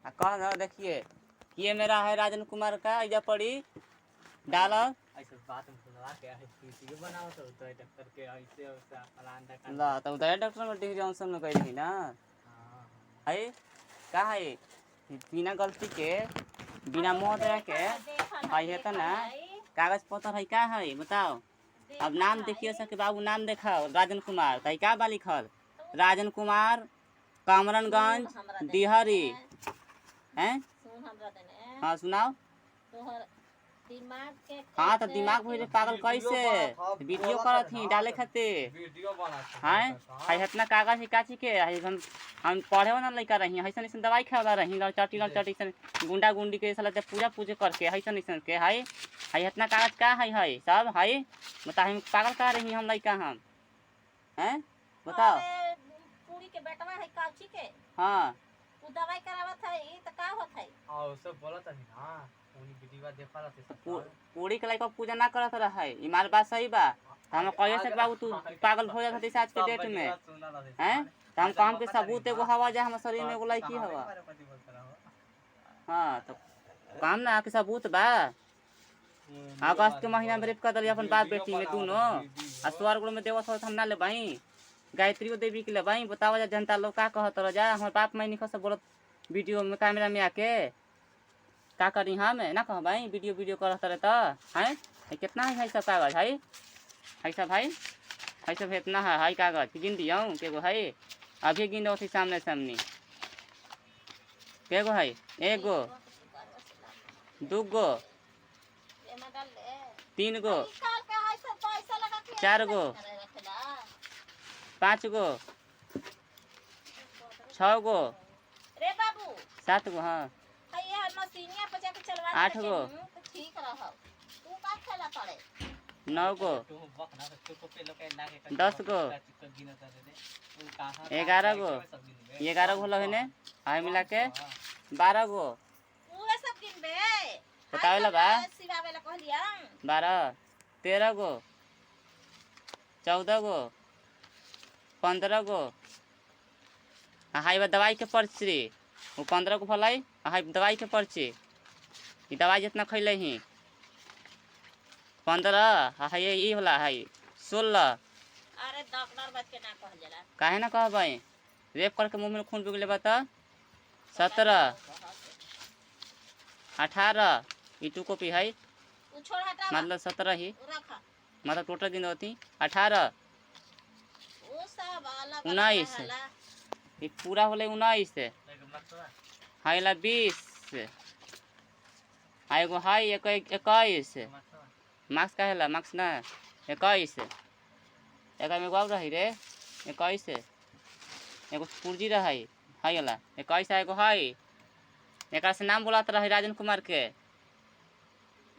कह ना देखिए ये मेरा है राजन कुमार का इजा पड़ी डाल ऐसे बात में सुनवा के है वीडियो बनाओ तो डॉक्टर के ऐसे वैसा फलान का ला तो उधर डॉक्टर में डी जॉनसन में कही ना हां है का है बिना गलती के बिना मोह दे के है तो ना कागज पत्र है का है बताओ। अब नाम देखिए सके बाबू नाम देखाओ राजन कुमार तई का बा लिखल राजन कुमार कामरनगंज डिहरी हैं। हाँ सुनाओ। दिमाग के हाँ तो दिमाग भइले पागल कैसे वीडियो करत ही डाले खातिर वीडियो बनात हैं। है इतना कागज है काची के है हम पढ़े वाला लइका रही ऐसन ऐसन दवाई खावा रही लड़चटी ऐसन गुंडा गुंडी के साला पूजा पूजे करके ऐसन ऐसन के है इतना कागज का है सब है बता हम पागल का रही हम लइका हम हैं बताओ। पूरी के बेटवा है काची के हाँ उ दवाई करावत है त का होत है और सब बोलत है ना उनी वीडियो देखा रहते सब पूरी के लइका पूजा ना करत रहा ई मार बात सही बा हम कहिए से बाबू तू पागल हो जात है आज के डेट में हैं। तो हम काम के सबूत एगो हवा जा हम शरीर में एगो लड़की हवा। हाँ तो काम ना के सबूत बा अगस्त के महीना में रेप कर दिली अपन बाप बेटी में दोनों आ स्वर्ग में देवत हो हम ना ले भाई गायत्री देवी के ले भाई बताओ जा जनता लोग का कहत रह जा हमारे बाप मैं निकल से बोलत वीडियो में कैमरा में आके का करी हम ना कह भाई वीडियो वीडियो करत रहे तो हैं कितना है सब कागज है सब भाई है सब इतना है कागज गिन दियो के गो है अभी गिन दो सामने सामने के गो है एगो दूगो तीन गो चार गो पाँच गो छः गो रे बाबू सात गो हाँ है मशीनिया पे जाके चलवा 8 गो तो ठीक रह तू का खेला पड़े 9 गो 10 गो 11 गो 11 गो है ने आए मिला के 12 गो पूरा सब गिनबे बतावेला बा सिवावेला कहलिया 12 13 गो 14 गो 15 गो हाई बा दवाई के पर्ची वो 15 गो फलाई हाई दवाई के पर्ची ये दवाई जितना खैले ही 15 हाई ये होला हाई 16। अरे डॉक्टर बच के ना कह जाला काहे ना कह भाई रेप करके मुंह में खून बिगले बता 17 18 ये टू कॉपी है तू छोड़ हटा मतलब 17 ही रखा मतलब टोटल दिन होती 18 वो सब अलग 19 ये पूरा होले 19 हाई ला 20 हाई गो हाई 21 मार्क्स का है मार्क्स ना 21 एक में गब रही रे 21 एगो पुर्जी रही हाई वाला 21 एगो हाई एक से नाम बोलात रही राजन कुमार के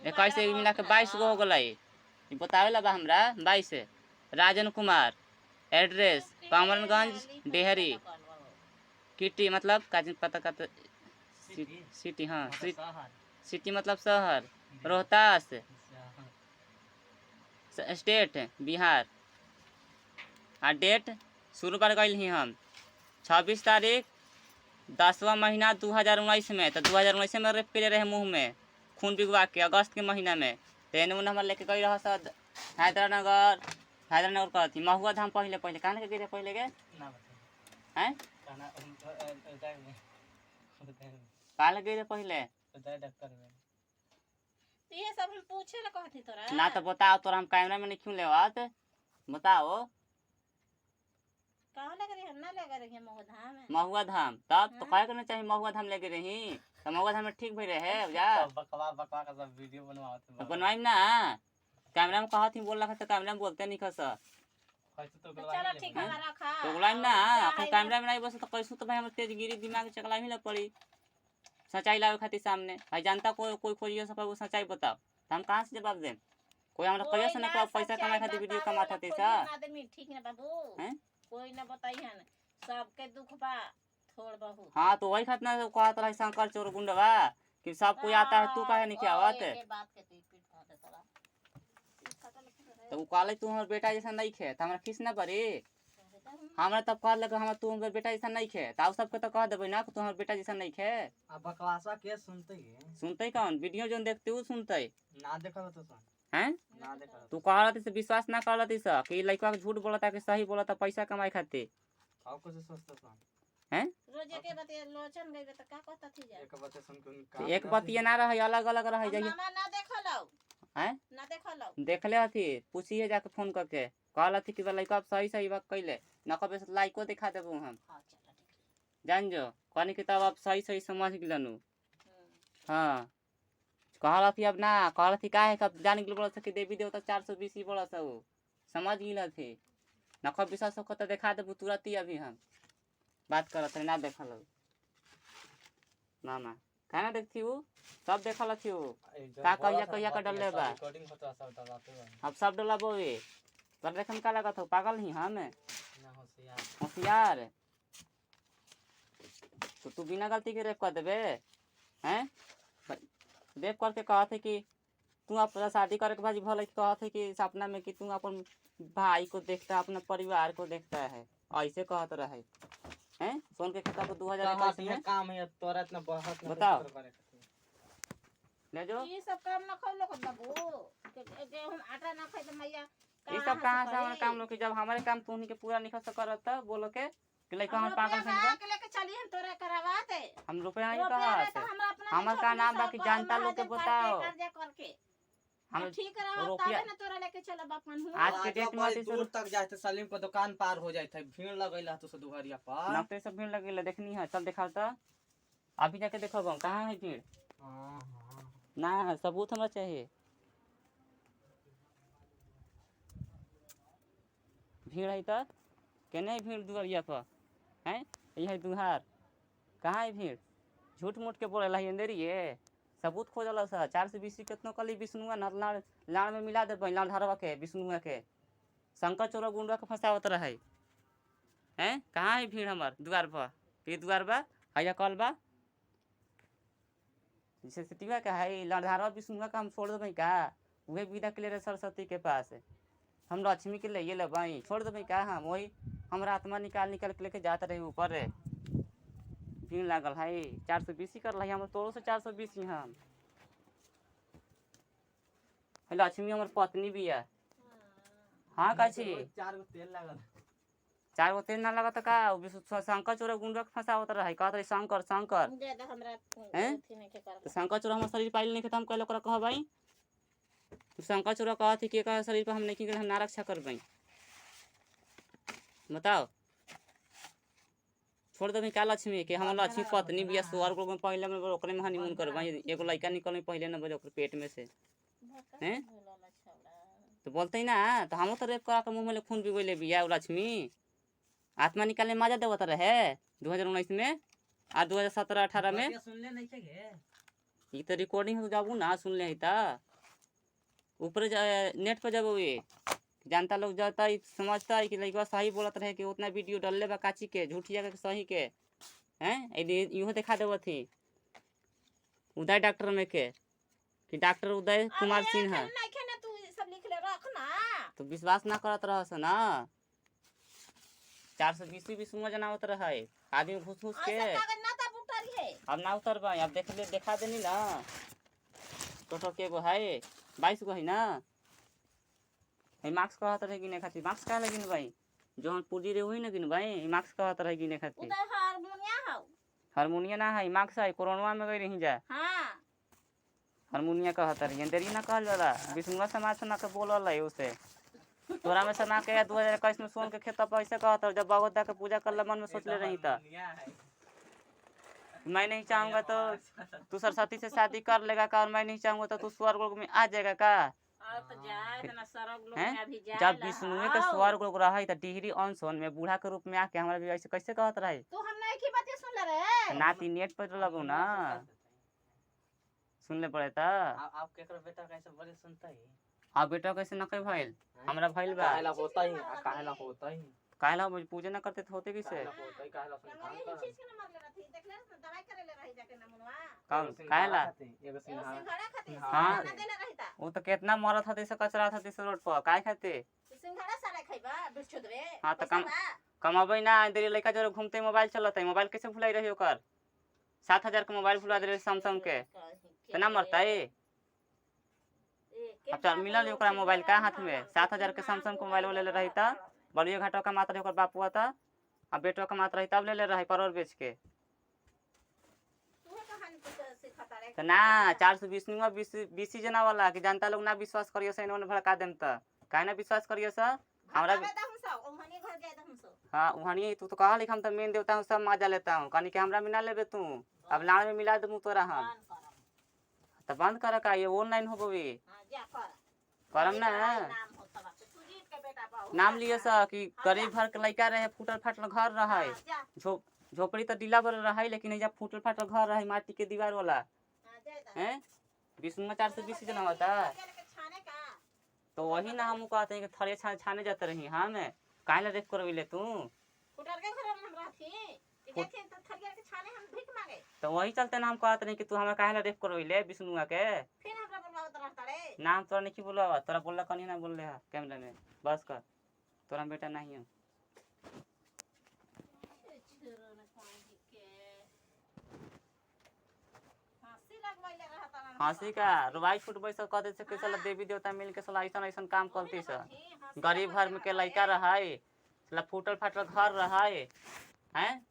21 मिला के 22 गो हो गई बतावेला बा हमरा 22 राजन कुमार एड्रेस कामरनगंज डेहरी किटी मतलब काजिन पता का सिटी हाँ सिटी मतलब शहर रोहतास स्टेट बिहार आ डेट शुरू कर गई ही हम 26 तारीख 10वां महीना 2019 में तो 2019 में रेप करे रहे मुँह में खून बिगवा के अगस्त के महीना में तेन उन हमारे लेके गई रहा सद हैदरानगर कहती महुआ धाम पहले पहले कहाँ के गए पहले के हैं कहाँ गए पहले ये सब हम पूछे ला कहती तोरा ना तो बताओ तोरा हम कैमरा में नहीं क्यों लेवात बताओ कहाँ लग रही हम ना लग रही है महुआ धाम तब तो कहे करना चाहिए महुआ धाम लेके रही तो महुआ धाम में ठीक भई रहे जा बकवा बकवा का सब वीडियो बनवाते बनवाई ना कैमरा में कहा थी बोल रखा तो कैमरा में बोलते नहीं खस चलो ठीक है रखा तो बोलाई ना अपन कैमरा में नहीं बस तो कैसे तो भाई हम तेज गिरी दिमाग चकला ही ना पड़ी सच्चाई लावे खातिर सामने भाई जानता कोई खोजियो सब वो सच्चाई बताओ तो हम कहाँ से जवाब दें कोई हमरा कहियो से ना पैसा कमाए खातिर वीडियो कमाता थे सा आदमी ठीक ना बाबू हैं कोई ना बताई है सबके दुख बा थोड़ बहुत हाँ तो वही खातिर ना कहत रही शंकर चोर गुंडवा कि सब कोई आता है तू काहे नहीं क्या आवत तो वो काले तू हमर बेटा जैसा नहीं खे तो हमरा खीस ना पड़ी हमरा तब कह लगे हमरा तू हमर बेटा जैसा नहीं खे ताऊ सबके तो कह देबै ना कि तू हमर बेटा जैसा नहीं खे। अब बकवासा के सुनते है सुनते कौन वीडियो जोन देखते वो सुनते ना देखा तो सुन हैं। ना देखा तू कह रही से विश्वास ना कर रही सा कि लड़का झूठ बोलता कि सही बोलता पैसा कमाए खातिर आओ कुछ सोचता सुन हैं। रोजे के बते लोचन गई त का कहता थी जा एक बात सुन के तो एक बतिया ना रहे अलग अलग रह जाइए मामा ना देखलो हैं। ना देखलो देखले हथी पूछिए जाके फोन करके कहल हथी कि लड़का सही सही बात कैले न कबे से लाइको दिखा देबू हम हां चलो ठीक जान जो कहनी कि तब आप सही सही समझ गिलनु। है। हाँ कहल हथी अब ना कहल हथी काहे कब जान गिल बोला कि देवी देवता 420 ही बोला सब समझ गिल थी न कब विश्वास हो तो दिखा देबू तुरंत ही अभी हम बात करत है ना देखल मामा खाना देखती हूँ सब देखल थी वो का कहिया का डल बा रिकॉर्डिंग होता सब डलाते हैं अब सब डलाबो वे पर देखन का लगा था पागल ही हम ना होशियार होशियार तो तू बिना गलती के रेप कर देबे हैं। रेप करके कहा थे कि तू अपना शादी करे के भाजी भले कहा थे कि सपना में कि तू अपन भाई को देखता अपना परिवार को देखता है ऐसे कहत रहे हैं। सोन के किताब को 2021 में काम है तोरा इतना बहुत बताओ। ले जो ये सब काम ना खोलो को बाबू के हम आटा ना खाए तो मैया ये सब कहाँ से हमारे काम लोग के जब हमारे काम तू उन्हीं के पूरा निकल सकत था बोलो के कि लड़का हम पागल रुपया समझ के लेके चलिए हम तोरा करवा दे हम रुपया नहीं रुपया कहा नहीं से तो हमरा अपना हमर का नाम बाकी जनता लोग के बताओ कर्जा करके हम हम ठीक रहा रुपया- तब ना तोरा लेके चलब अपन हूं आज के डेट में ऐसे दूर तक जाते सलीम को दुकान पार हो जाते भीड़ लगैला तो से दुहरिया पर नौकरी सब भीड़ लगे देखनी है चल दिखाओ तो अभी जाके देखो कहाँ है भीड़ हां हां ना सबूत हमरा चाहिए भीड़ है तो केने है भीड़ दुआरिया पर हैं ये है दुहार कहाँ है भीड़ झूठ मूठ के बोले लाई अंदर ये सबूत खोजल सा 420 कितनो कली विष्णुआ न लाड़ में मिला दे लाड़ धरवा के विष्णुआ के शंकर चोरा गुंडा के फंसावत रहे हैं। कहाँ है भीड़ हमार द्वार पर ये द्वार बा हैया कल बा जैसे सिटिवा का है लड़धारवा विष्णुआ का हम छोड़ देबै का वही विदा के लिए सरस्वती के पास हम लक्ष्मी के लिए लेबै छोड़ देबै का हम वही हमारा आत्मा निकाल के लेके जाते रहे ऊपर भीड़ लागल है 420 कर रही हम तोरो से 420 ही हम लक्ष्मी हमार पत्नी भी है। हाँ काची 4 गो तेल लागल 4 गो तेल ना लगत का शंकर चोरा गुंडा के फंसावत रहे कहत रहे शंकर शंकर दे दे हमरा हैं? अथी नहीं के कर तो शंकर चोरा हमार शरीर पाइल नहीं के हम कहले ओकरा कह भाई तू शंकर चोरा कहत थी कि एकर शरीर पर हम नहीं हम ना रक्षा करबै बताओ छोड़ देबै का लक्ष्मी के हम लक्ष्मी पत्नी बिया स्वर्ग में पहले में ओकरे में हनीमून करबै एगो लड़का निकल पहले न बजे ओकर पेट में से हैं? तो बोलते ही ना तो हम तो रेप करा के मुंह में खून पिबैले बिया लक्ष्मी आत्मा निकालने मजा देवत रहे 2019 में आ 2017-18 में सुनले नहीं के गे ये तो रिकॉर्डिंग हो जाबू ना सुन ले था ऊपर नेट पर जब ये जनता लोग जाता है समझता है कि लड़का सही बोलत रहे कि उतना वीडियो डलले बा काची के झूठी जगह के सही के हैं इहो दिखा देव थी उदय डॉक्टर में के कि डॉक्टर उदय कुमार सिंह है नहीं के ना तू सब लिख ले रख ना तो विश्वास ना करत रहस ना 420 विष्णु जनावत रहे आदमी घुस घुस के ऐसा कागज ना तब उतारी है अब ना उतर पाए अब देख ले देखा देनी ना टोटल के गो है 22 गो है ना है मार्क्स कहत रहे गिने खातिर मार्क्स का लगिन भाई जो हम पूरी रे होई ना गिन भाई मार्क्स कहत रहे गिने खातिर उधर हारमोनिया हो हारमोनिया ना है मार्क्स है कोरोना में गई रही जा हां हारमोनिया कहत रही देरी ना कहल जाला विष्णु समाज से ना के बोलल है उसे तोरा में सना के 2021 में सोन के खेत पर ऐसे कहत जब भगवता के पूजा कर मन में सोच ले रही था मैं नहीं चाहूंगा तो तू सरस्वती से शादी कर लेगा का और मैं नहीं चाहूंगा तो तू स्वर्ग लोक में आ जाएगा का और तो जाए इतना सरग लोग हैं? में अभी जाए जब विष्णु के स्वर्ग लोक रहे त टिहरी अनसन में बूढ़ा के रूप में आके हमरा भी ऐसे कैसे कहत रहे तू हम नहीं की बातें सुन ले रे नाती नेट पर लगो ना सुन ले पड़े था आप केकर बेटा कैसे बड़े सुनता है अब बेटा कैसे न कई भइल हमरा भइल बा काहेला होता ही काहेला होता ही काहेला मुझे पूजा न करते थे होते कैसे होता ही काहेला सुन काम ये कर चीज के ना मार ले रही देख ले ना दवाई करे ले रही जाके ना मुनवा कौन काहेला एगो सिंघाड़ा सिंघाड़ा खाते हाँ। ना देले रहता वो तो कितना मरत था से कचरा था रोड पर काय खाते सिंघाड़ा सारा खाइबा बिस्कुट रे हाँ, तो पैसा कम- बा? कमाबे ना देरी लड़का जरा घूमते मोबाइल चलता है, मोबाइल कैसे भुलाई रही ओकर? 7,000 का मोबाइल भुला दे सैमसंग के, तो ना मरता है। अब चल मिलल ओकरा मोबाइल का हाथ में, 7,000 के सैमसंग के मोबाइल ले ले रही था, बड़िया घाटा का मात्र ओकर बाप हुआ था, अब बेटवा का मात्र रही तब ले ले रही परवर बेच के। तो ना 420 में 20 जना वाला कि जनता लोग ना विश्वास करियो से इन्होंने भड़का देम त काहे ना विश्वास करियो सा हमरा। हाँ वहानी तू तो कहा लिख हम तो मेन देवता हूँ सब मजा लेता हूँ कहनी कि हमरा मिला लेबे तू, अब लाड़ में मिला दूँ तोरा हम तो बंद कर का ये ऑनलाइन हो बवी करम ना। नाम लिए सा कि गरीब घर के लड़का रहे, फूटल फाटल घर रहे, झोपड़ी तो डीला वाला रहे लेकिन एजा फूटल फाटल घर रहे माटी के दीवार वाला हैं। 20 में 420 जना होता तो वही ना हम कहते हैं कि थरे छाने जाते रही। हाँ मैं काहे ला रेप करविले तू तो वही चलते ना हम कहते नहीं कि तू हमें काहे ला रेप करविले विष्णुआ के नाम तोरा नहीं बोला, तोरा बोला कहीं ना बोल रहा कैमरा में बस कर तोरा बेटा नहीं है। हंसी का रुवाई फुटबई सब कहते से के साला देवी देवता मिल के साला ऐसा ऐसा काम करती से गरीब घर में के लड़का रहे साला फूटल फाटल घर रहे हैं,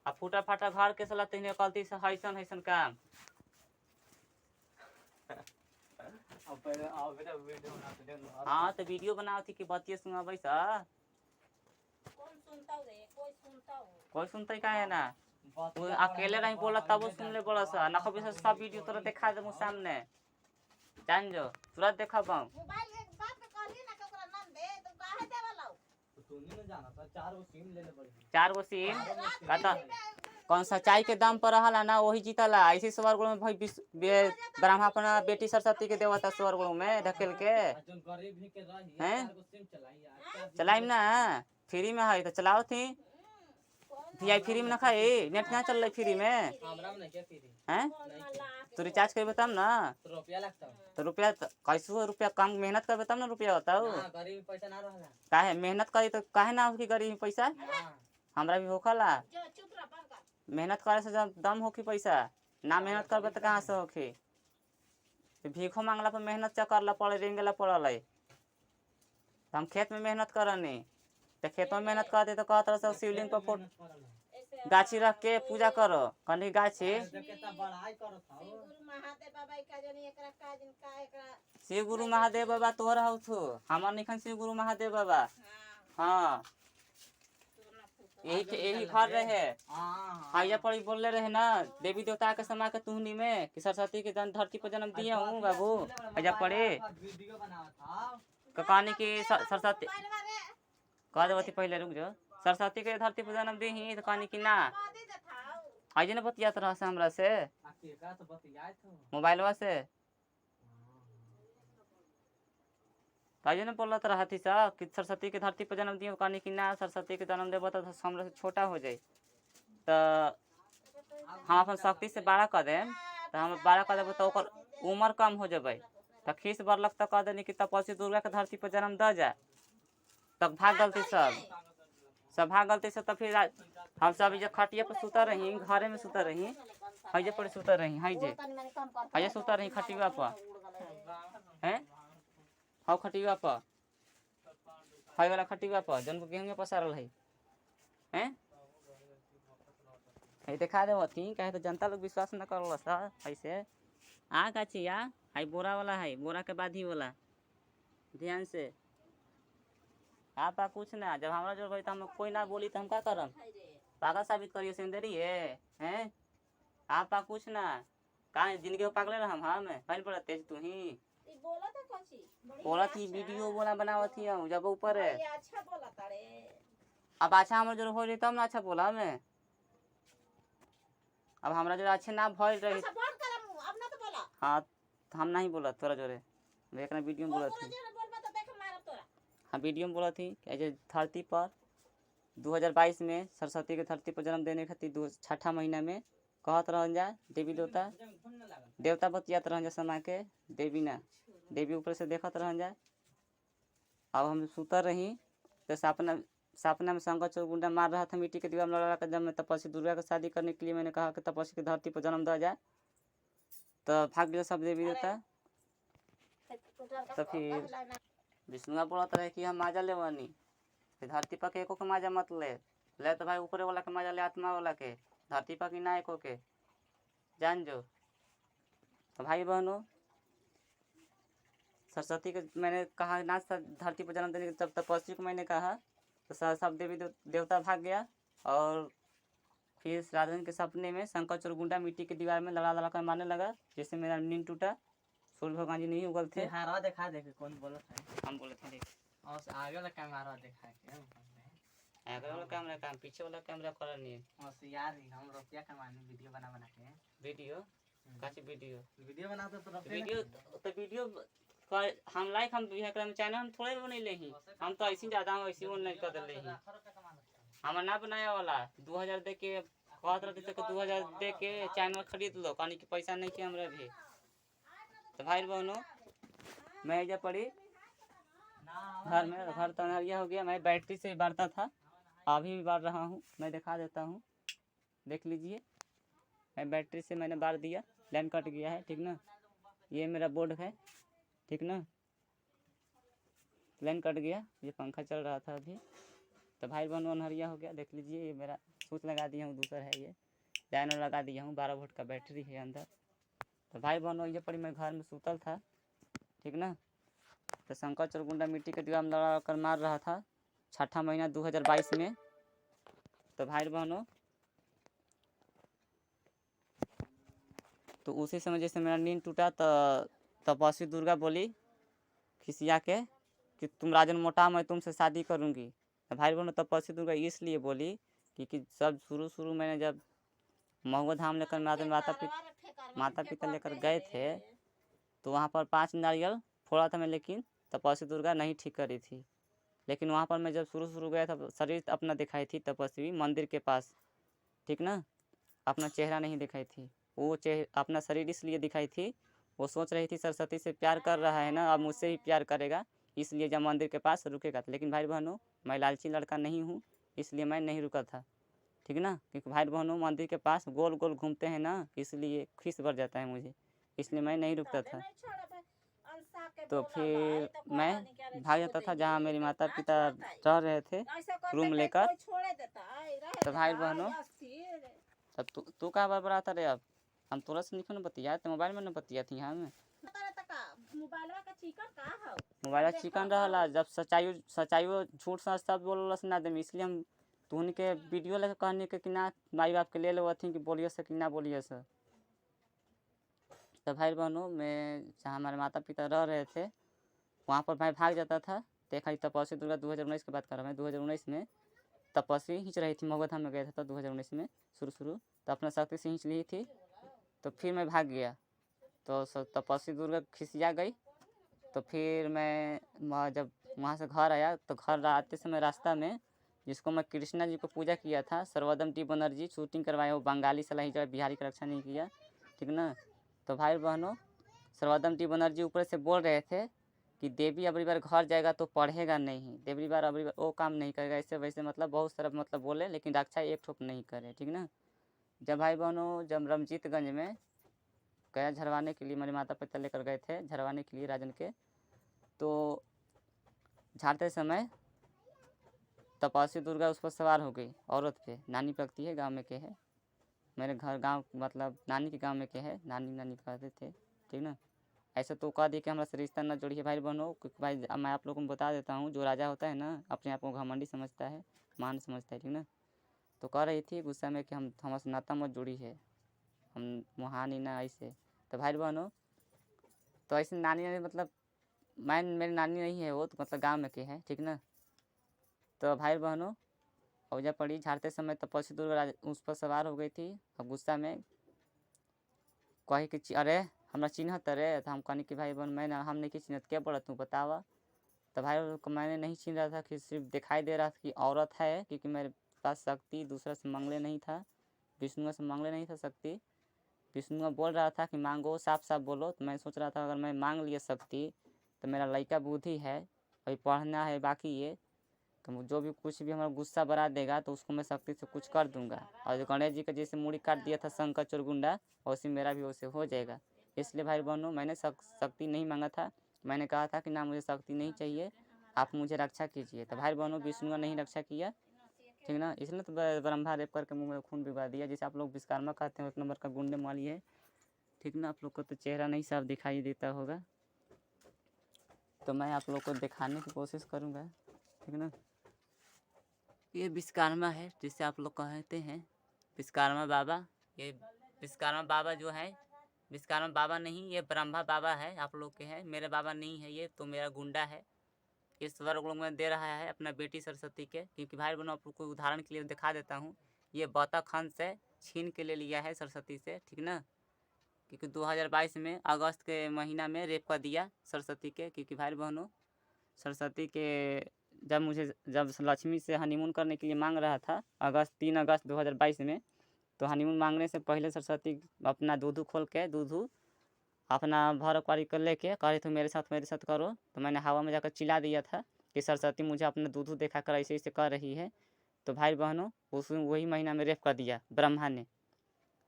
अब फूटल फाटल घर के साला तिहने करती से ऐसा ऐसा काम। हाँ तो वीडियो बनाओ थी कि बतिये सुनाबे सा कोई सुनते का है ना, वो अकेले नहीं बोला तब वो सुन ले बोला सा ना कभी सब वीडियो तोरा दिखा दे मुँह सामने जान जो तुरंत देखा पाऊँ। चार गो सिम कहता कौन सच्चाई के दम पर रहला ना वही जीतला। ऐसे स्वर्ग में भाई ब्रह्मा अपना बेटी सरस्वती के देवता स्वर्ग में धकेल के हैं चलाइम ना फ्री में है तो चलाओ थी वी फ्री में ना खाई नेट ना चल रही फ्री में हैं तो रिचार्ज करबे तब ना तो रुपया कैसे रुपया कम मेहनत करबे तब ना रुपया होता हो। काहे मेहनत करी तो काहे ना होगी गरीब पैसा हमरा भी होखला मेहनत करे से जब दम होखी पैसा ना मेहनत करबे तो कहाँ से होखी। भीखो मांगला पर मेहनत चकरला पड़े रेंगला पड़ल है। हम खेत में मेहनत करनी तो खेतों में मेहनत करते तो कहते सब शिवलिंग पर फोट गाछी रख के पूजा करो कनी गाछी शिव गुरु महादेव बाबा तोहर हो थू हमार निखन शिव गुरु महादेव बाबा। हाँ यही घर रहे हाइया पड़ी बोले रहे ना देवी देवता के समा के तुहनी में कि सरस्वती के धरती पर जन्म दिए हूँ बाबू हाइया पड़े कहानी की सरस्वती कह देवती पहले रुक जाओ सरस्वती के धरती पर जन्म दी ही तो कहानी की ना आज ना बतियात रहा से हमरा से मोबाइलवा से ताजे ने बोलत रहती सा कि सरस्वती के धरती पर जन्म दिए कहानी कि ना सरस्वती के जन्म देव तो हमरा से छोटा हो जाए तो हम अपन शक्ति से बड़ा कर देम तो हम बड़ा कर देव तो ओकर उम्र कम हो जाए तो खीस बढ़लक तो कह देनी कि तपस्वी दुर्गा के धरती पर जन्म द जा तब भाग गलती सब भाग गलती से तो फिर हम सब जे खटिया पर सुता रही घरे में सुता रही हजे पर सुता रही हजे सुता रही खटिया पर हैं हाँ खटिया पर हाई वाला खटिया पर जन को गेहूँ में पसारल है हैं देखा दे होती कहे तो जनता लोग विश्वास न करल सा ऐसे आ गाची आ हाई बोरा वाला है बोरा के बाद ही वाला ध्यान से आप कुछ ना जब हमारा जो तो हम कोई ना बोली तो हम क्या करम पागल साबित करिए सिंदरी हैं आप कुछ ना कहाँ जिंदगी पागले रहा हम पहले बड़ा तेज तू ही बोला थी वीडियो बोला बनावा थी हम जब ऊपर है अब अच्छा हमारा जो हो रही तब ना अच्छा बोला मैं अब हमारा जो अच्छे ना भर रही हाँ हम नहीं बोला तोरा जोरे देखना वीडियो में बोला थी हाँ वीडियो में बोला थी ऐसे धरती पर 2022 में सरस्वती के धरती पर जन्म देने खातिर 6ठा महीना में कहत रहन जा देवी देवता बतियात रहन जा समा के देवी ना देवी ऊपर से देखत रहन जा। अब हम सुतर रही तो सपना सपना में शंकर चोर गुंडा मार रहा था मिट्टी के दीवार में लड़ा कर। जब मैं तपस्वी दुर्गा की शादी करने के लिए मैंने कहा कि तपस्वी की धरती पर जन्म दिया जाए तो भाग गया सब देवी देवता। तो फिर विष्णुआ बोलत रहे कि हम माजा लेवनी, धरती पर के एको के माजा मत ले तो भाई ऊपरे वाला के माजा ले, आत्मा वाला के, धरती पर की ना एको के जान जो। तो भाई बहनों सरस्वती के मैंने कहा ना धरती पर जन्म देने, जब तपस्वी को मैंने कहा तो सब देवी देवता भाग गया। और फिर राजन के सपने में शंकर चोर गुंडा मिट्टी के दीवार में लड़ा लड़ा कर मारने लगा, जिससे मेरा नींद टूटा। सूर्य भगवान जी नहीं उगल थे। हारा देखा देखे कौन बोला था, हम बोले थे देख और आगे वाला कैमरा देखा के आगे वाला कैमरा काम पीछे वाला कैमरा कर नहीं और यार हम रुपया कमाने वीडियो बना के वीडियो काची वीडियो बनाते तो वीडियो हम लाइक हम एकरा में चैनल हम थोड़े बने ले ही, हम तो ऐसे ज्यादा हम ऐसे ऑनलाइन कर दे ही। हम ना बनाया वाला 2000 दे के कहत रहते कि 2000 दे के चैनल खरीद लो, कहानी कि पैसा नहीं कि हमरा भी। तो भाई बहनों मैं जब पड़ी घर में, घर तो अंधेरिया हो गया, मैं बैटरी से बांटता था, अभी भी बांट रहा हूँ, मैं दिखा देता हूँ, देख लीजिए। मैं बैटरी से मैंने बांट दिया, लाइन कट गया है, ठीक ना। ये मेरा बोर्ड है, ठीक ना, लाइन कट गया, ये पंखा चल रहा था अभी। तो भाई बहनों अंधेरिया हो गया, देख लीजिए। ये मेरा स्विच लगा दिया हूँ, दूसरा है ये लाइन लगा दिया हूँ, 12 वोल्ट का बैटरी है अंदर। तो भाई बहनों ये पड़ी मैं घर में सुतल था, ठीक ना। तो शंकर चोर गुंडा मिट्टी के दीवार में लड़ा कर मार रहा था, 6ठा महीना 2022 में। तो भाई बहनों तो उसी समय जैसे मेरा नींद टूटा तो तपस्वी दुर्गा बोली खिसिया के कि तुम राजन मोटा, मैं तुमसे शादी करूँगी। तो भाई बहनों तपस्वी दुर्गा इसलिए बोली क्योंकि सब शुरू मैंने जब महुआ धाम लेकर माता पिता लेकर गए थे तो वहाँ पर 5 नारियल फोड़ा था मैं, लेकिन तपस्वी दुर्गा नहीं ठीक करी थी। लेकिन वहाँ पर मैं जब शुरू गया था शरीर अपना दिखाई थी तपस्वी मंदिर के पास, ठीक ना, अपना चेहरा नहीं दिखाई थी। वो अपना शरीर इसलिए दिखाई थी, वो सोच रही थी सरस्वती से प्यार कर रहा है ना, अब मुझसे ही प्यार करेगा, इसलिए जब मंदिर के पास रुकेगा। लेकिन भाई बहनों मैं लालची लड़का नहीं हूँ, इसलिए मैं नहीं रुका था, ठीक ना। क्योंकि भाई बहनों मंदिर के पास गोल गोल घूमते हैं ना, इसलिए खीस भर जाता है मुझे, इसलिए मैं नहीं रुकता था। तो फिर मैं भाग जाता था जहाँ मेरे माता पिता रह रहे थे रूम लेकर। तो भाई बहनों तब तू कहाँ बड़बड़ाता रे, अब हम तोरा से निकल बतिया तो मोबाइल में न बतिया थी। यहाँ में मोबाइल चिकन रहला, जब सच्चाई झूठ सच सब बोलस ना दे, इसलिए हम तुहन के वीडियो लेकर कहने के कि ना माई बाप के ले लो अथी कि बोलिए से कि ना बोलिए से। तो भाई बहनों मैं जहाँ हमारे माता पिता रह रहे थे वहाँ पर मैं भाग जाता था। देखा तपस्वी दुर्गा 2019 की बात कर रहा मैं, 2019 में तपस्वी खींच रही थी, मगध धाम में गया था 2019 में शुरू तो अपना शक्ति से खींच ली थी। तो फिर मैं भाग गया तो तपस्वी दुर्गा खिसिया गई। तो फिर मैं जब वहाँ से घर आया तो घर आते समय रास्ता में जिसको मैं कृष्णा जी को पूजा किया था, सर्वोदम टी बनर्जी शूटिंग करवाया, वो बंगाली सलाही जो बिहारी का रक्षा नहीं किया, ठीक ना। तो भाई बहनों सर्वोदम टी बनर्जी ऊपर से बोल रहे थे कि देवी अगली बार घर जाएगा तो पढ़ेगा नहीं, देवी बार अगली बार वो काम नहीं करेगा, ऐसे वैसे मतलब बहुत सारा मतलब बोले, लेकिन रक्षा एक ठोप नहीं करे, ठीक ना। जब भाई बहनों जब रमजीतगंज में गया झरवाने के लिए, मेरे माता पिता लेकर गए थे झरवाने के लिए राजन के, तो झाड़ते समय तपस्वी दुर्गा उस पर सवार हो गई, औरत पे। नानी पकती है, गांव में के है, मेरे घर गांव मतलब नानी के गांव में के है, नानी कहते थे, ठीक ना। ऐसे तो कह दी कि हमारा से रिश्ता न जोड़िए भाई बहनों, क्योंकि भाई मैं आप लोगों को बता देता हूँ, जो राजा होता है ना अपने आप को घमंडी समझता है, मान समझता है, ठीक ना। तो कह रही थी गुस्सा में कि हम हमारे नाता मत जोड़ी है, हम महान ही ना ऐसे। तो भाई बहनों तो ऐसे नानी मतलब मेरी नानी नहीं है वो, तो मतलब गाँव में के है, ठीक ना। तो भाई बहनों औजा पड़ी झाड़ते समय तपस्वी दुर्गा उस पर सवार हो गई थी और गुस्सा में कही कि अरे हमरा चिन्हत रे। तो हम कहनी कि भाई बहन मैं ना हम नहीं चिन्हत, क्या पड़ा तू बतावा। तो भाई को मैंने नहीं छीन रहा था कि सिर्फ दिखाई दे रहा था कि औरत है, क्योंकि मेरे पास शक्ति दूसरा से मांगले नहीं था, विष्णु से मांगले नहीं था शक्ति। विष्णु बोल रहा था कि मांगो, साफ साफ बोलो। तो मैं सोच रहा था अगर मैं मांग लिया शक्ति तो मेरा लड़का बुद्धि है, अभी पढ़ना है बाकी ये, कि जो भी कुछ भी हमारा गुस्सा बढ़ा देगा तो उसको मैं शक्ति से कुछ कर दूंगा। और जो गणेश जी का जैसे मूड़ी काट दिया था शंकर चोरगुंडा, वैसे मेरा भी वैसे हो जाएगा। इसलिए भाई बहनों मैंने शक्ति नहीं मांगा था, मैंने कहा था कि ना मुझे शक्ति नहीं चाहिए, आप मुझे रक्षा कीजिए। तो भाई बहनों विष्णु का नहीं रक्षा किया, ठीक ना, इसलिए तो ब्रह्मा रेप करके मुँह में खून भिगवा दिया। जैसे आप लोग विश्वकर्मा कहते हैं, एक नंबर का गुंडे माली है, ठीक ना। आप लोग को तो चेहरा नहीं साफ दिखाई देता होगा, तो मैं आप लोग को दिखाने की कोशिश करूँगा, ठीक ना। ये विश्वकर्मा है जिसे आप लोग कहते हैं विश्वकर्मा बाबा। ये विश्वकर्मा बाबा जो है, विश्वकर्मा बाबा नहीं, ये ब्रह्मा बाबा है, आप लोग के हैं, मेरे बाबा नहीं है। ये तो मेरा गुंडा है, इस स्वर्ग लोग में दे रहा है अपना बेटी सरस्वती के। क्योंकि भाई बहनों आप लोग को उदाहरण के लिए दिखा देता हूँ, ये बतख हंस से छीन के ले लिया है सरस्वती से, ठीक ना। क्योंकि 2022 में अगस्त के महीना में रेप कर दिया सरस्वती के। क्योंकि भाई बहनों सरस्वती के जब लक्ष्मी से हनीमून करने के लिए मांग रहा था 3 अगस्त 2022 में, तो हनीमून मांगने से पहले सरस्वती अपना दूधू खोल के दूधू अपना भर पारी कर लेके कह रही थी मेरे साथ करो। तो मैंने हवा में जाकर चिल्ला दिया था कि सरस्वती मुझे अपना दूधू देखा कर ऐसे ऐसे कर रही है। तो भाई बहनों वही महीना में रेप कर दिया ब्रह्मा ने।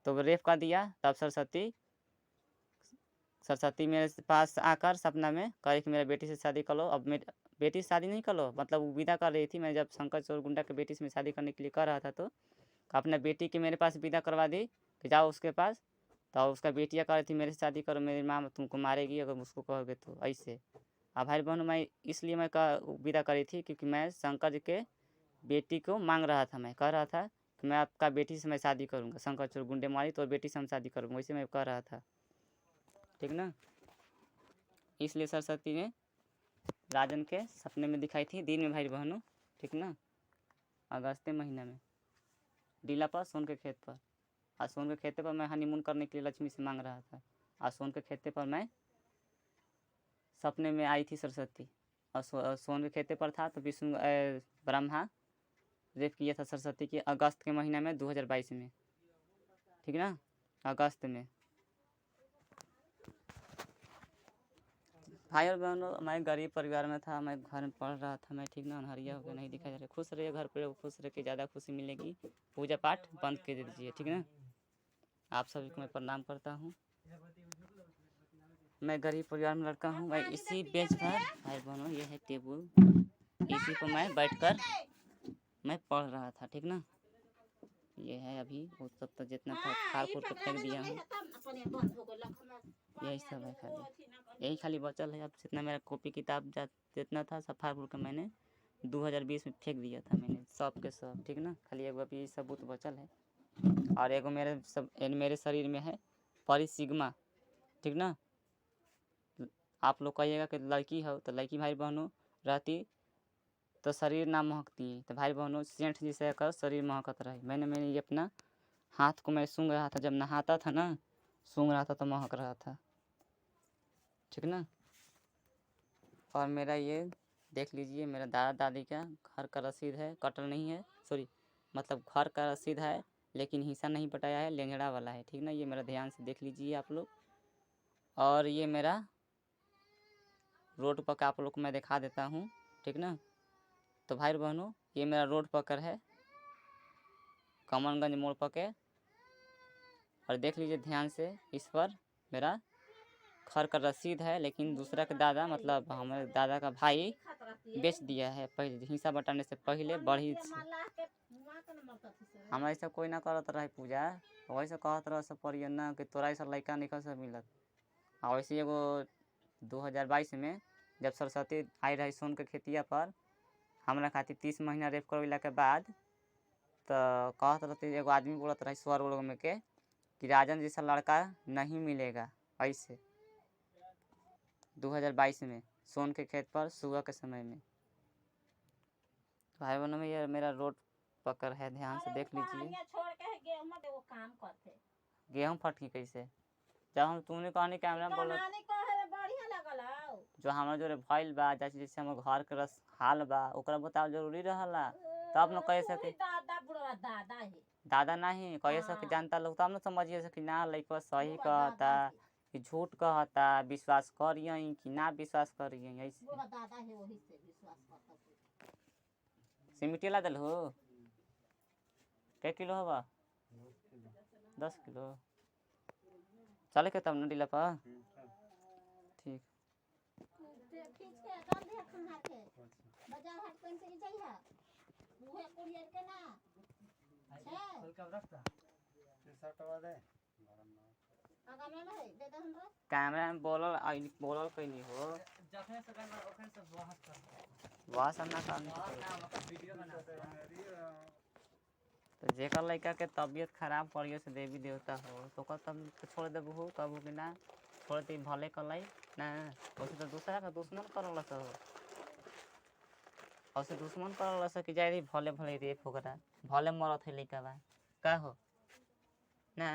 तो रेप कर दिया, तब सरस्वती मेरे पास आकर सपना में कही कि मेरे बेटी से शादी कर लो। अब मेरी बेटी से शादी नहीं कर लो, मतलब वो विदा कर रही थी। मैं जब शंकर चोरगुंडा के बेटी से शादी करने के लिए कर रहा था, तो अपने बेटी के मेरे पास विदा करवा दी कि जाओ उसके पास। तो उसका बेटियाँ कह रही थी मेरे से शादी करो, मेरी माँ तुमको मारेगी अगर उसको कहोगे तो, ऐसे। अब भाई बहनों मैं इसलिए मैं विदा करी थी क्योंकि मैं शंकर जी के बेटी को मांग रहा था। मैं कह रहा था कि मैं आपका बेटी से मैं शादी करूँगा, शंकर चोरगुंडे मारी तो बेटी से हम शादी करूँगा, वैसे मैं कह रहा था, ठीक ना। इसलिए सरस्वती ने राजन के सपने में दिखाई थी दिन में भाई बहनों, ठीक ना, अगस्त महीना में डीला पर सोन के खेत पर। और सोन के खेते पर मैं हनीमून करने के लिए लक्ष्मी से मांग रहा था। और सोन के खेते पर मैं सपने में आई थी सरस्वती। और सोन के खेते पर था तो विष्णु ब्रह्मा रेप किया था सरस्वती की अगस्त के महीना में 2022 में, ठीक ना, अगस्त में। भाई और बहनों मैं गरीब परिवार में था, मैं घर में पढ़ रहा था मैं, ठीक ना, अनहरिया हो गया नहीं दिखाई दे रहा। खुश रहिए घर पर, खुश रह के ज़्यादा खुशी मिलेगी। पूजा पाठ बंद कर दीजिए, ठीक ना। आप सभी को मैं प्रणाम करता हूँ। मैं गरीब परिवार में लड़का हूँ। मैं इसी बेंच पर भाई बहनों ये है टेबल, इसी पर मैं बैठकर मैं पढ़ रहा था, ठीक ना। ये है अभी वो सब तो जितना था फाड़ फूड़ के फेंक दिया हूँ, यही सब है खाली, यही खाली बचल है। अब जितना मेरा कॉपी किताब जितना था सब फाड़ फूड़ के मैंने 2020 में फेंक दिया था मैंने, सब के सब, ठीक ना। खाली एगो अभी सबूत बचल है। और एगो मेरे शरीर में है परिसिग्मा, ठीक ना। आप लोग कहिएगा कि लड़की हो, तो लड़की भाई बहनों रहती तो शरीर ना महकती है। तो भाई बहनों सेंट जिसे कर शरीर महकत रहे। मैंने ये अपना हाथ को मैं सूंघ रहा था, जब नहाता था ना, सूंघ रहा था तो महक रहा था, ठीक ना। और मेरा ये देख लीजिए, मेरा दादा दादी का घर का रसीद है, कटल नहीं है, सॉरी मतलब घर का रसीद है लेकिन हिस्सा नहीं बटाया है, लेंगड़ा वाला है, ठीक ना। ये मेरा ध्यान से देख लीजिए आप लोग। और ये मेरा रोड पर आप लोग को मैं दिखा देता हूँ, ठीक ना। तो भाई बहनों ये मेरा रोड पकड़ है कमलगंज मोड़ पके। और देख लीजिए ध्यान से, इस पर मेरा घर का रसीद है, लेकिन दूसरा का दादा मतलब हमारे दादा का भाई बेच दिया है पहले, हिस्सा बटाने से पहले बढ़ी से। हमारा ऐसा कोई ना करत रहे पूजा, वैसे कहत रह सब पढ़िए ना कि तोरा ऐसा लड़का निकल सब मिलत। और वैसे एगो 2022 में जब सरस्वती आई रही सोन के खेतिया पर हमारा खातिर 30 महीना रेप करवेला के बाद, तो कहत रहते एगो आदमी बोलत रही स्वर उर्ग में के कि राजन जैसा लड़का नहीं मिलेगा। ऐसे 2022 में सोन के खेत पर सुबह के समय में। भाई बहनों में ये मेरा रोड पकड़ है, ध्यान से देख लीजिए। गेहूँ फट की कैसे, जब हम तुमने कहनी कैमरा बोल जो हमारा जो भइल बा जैसे हम घर के हाल बा ओकरा बताओ जरूरी रहला, तब न कह सके दादा नहीं कह सके जानता लोग, तब न समझिए कि ना लड़का सही कहता कि झूठ कहता, विश्वास करिए कि ना विश्वास करिए। ऐसे सिमिटी ला दल हो कै किलो हवा 10 किलो चले के तब न डीला पा ठीक कैमरा में बोलल कहीं हो जखने से करना ओखन से बहस कर वाह सन्ना काम वीडियो बनाते तो जेकर लड़का के तबीयत खराब पड़ियो से देवी देवता हो तो का तब तो छोड़ देबू हो कबू कि ना छोड़ दे भले कलाई ना वैसे तो दूसरा का दुश्मन करल हो और दुश्मन करल कि जाए भले भले रेप हो गया भले मरत है लड़का बा का हो ना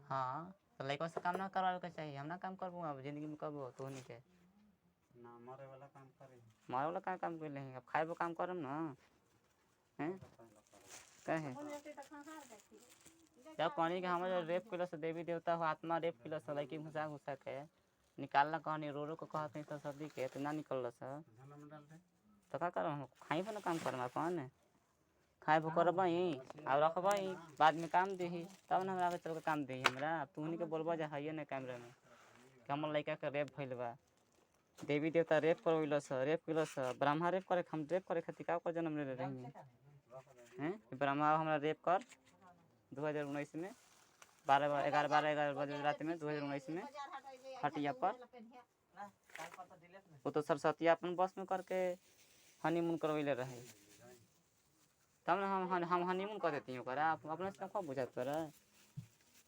हाँ तो लड़का से काम ना करवावे के चाहिए हम ना काम करबू अब जिंदगी में कबो तो नहीं के ना मरे वाला काम करे मारे वाला का काम कर लेंगे अब खाए वो काम करम ना हैं कहे जब कहनी कि हमारे रेप किलो से देवी देवता हो आत्मा रेप किलो से लड़की घुसा घुसा के निकालना कहनी रो रो को कहते हैं सरस्वती के तो ना निकल सर तो क्या करम खाई पर ना काम करम अपन खाए वो करबई और रखबई बाद में काम दी तब ना हमरा चल के काम दी हमरा तू के बोलबा जे है ना कैमरा में कि हमर लड़का के रेप भइल बा देवी देवता rape rape kilo Brahma rape करे हम रेप करे खातिर का जन्म ले रही हैं ब्रह्मा हमरा रेप कर 2019 में 11 बजे रात में 2019 में हटिया पर वो तो सरस्वती अपन बस में करके हनीमून करवैले रहे तब ना हम हनीमून कर देती हूँ करा अपने से खूब बुझात कर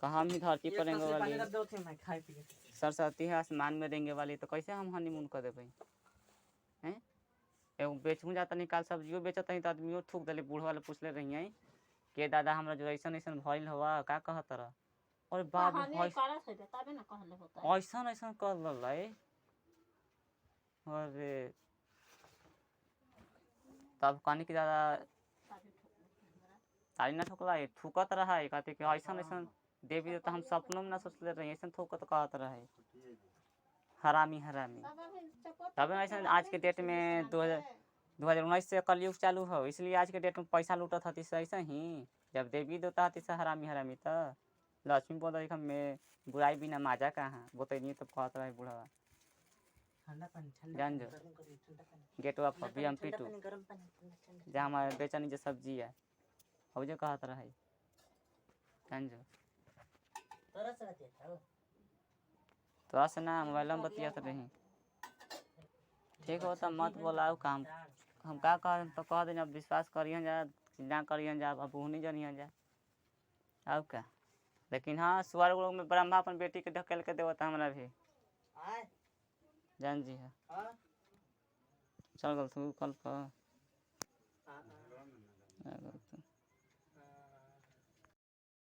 कहा हम ही धरती पर रहेंगे वाली सरस्वती है आसमान में रहेंगे वाली तो कैसे हम हनीमून कर देवे हैं एगो बेचू जाता निकाल सब्जियों बेचत है तो आदमियों थूक दिले बूढ़ वाले पूछले रही है के दादा हमरा जो ऐसा ऐसा भइल हवा का कहत रहा और बाबू ऐसा ऐसा कर लले अरे तब कहनी कि दादा ताली ना ठोकला थूकत रहा है कहते कि ऐसा ऐसा देवी देवता हम सपनों में ना सोचले रही ऐसा थूकत कहत रहे हरामी हरामी तब ऐसा आज के डेट में 2019 से कलयुग चालू हो इसलिए आज के डेट में पैसा लूटत हती से ऐसा ही जब देवी देवता हती से हरामी हरामी तो लक्ष्मी बोल रही में बुराई बिना माजा कहाँ बोतनी तो कहत रहे बुढ़वा जान जो गेटवा पर BM2 जहाँ हमारे बेचनी जो सब्जी है हो जो कहत रहे जान जो तोरा से ना मोबाइल में बतियात रही ठीक हो तो मत बोलाओ काम हम का कह तो कह दें अब विश्वास करिए जा ना करिए जा अब नहीं जानिए जा अब का लेकिन हाँ स्वर्ग लोग में ब्रह्मा अपन बेटी के ढकेल के देवता हमरा भी जान जी है चल गल तू कल पर